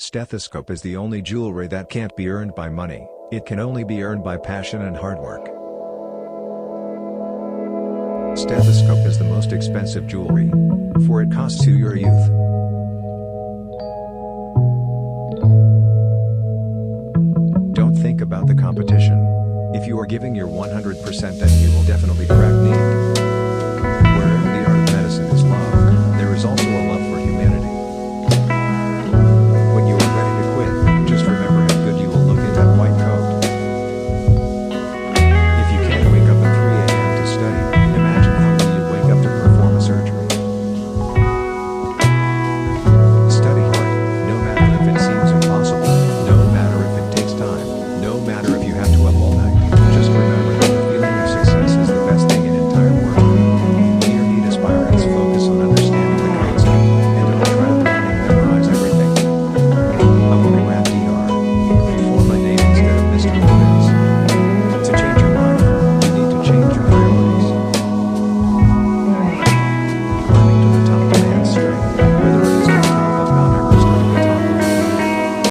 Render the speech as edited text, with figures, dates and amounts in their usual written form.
Stethoscope is the only jewelry that can't be earned by money, it can only be earned by passion and hard work. Stethoscope is the most expensive jewelry, for it costs you your youth. Don't think about the competition. If you are giving your 100%, then you will definitely crack Neet.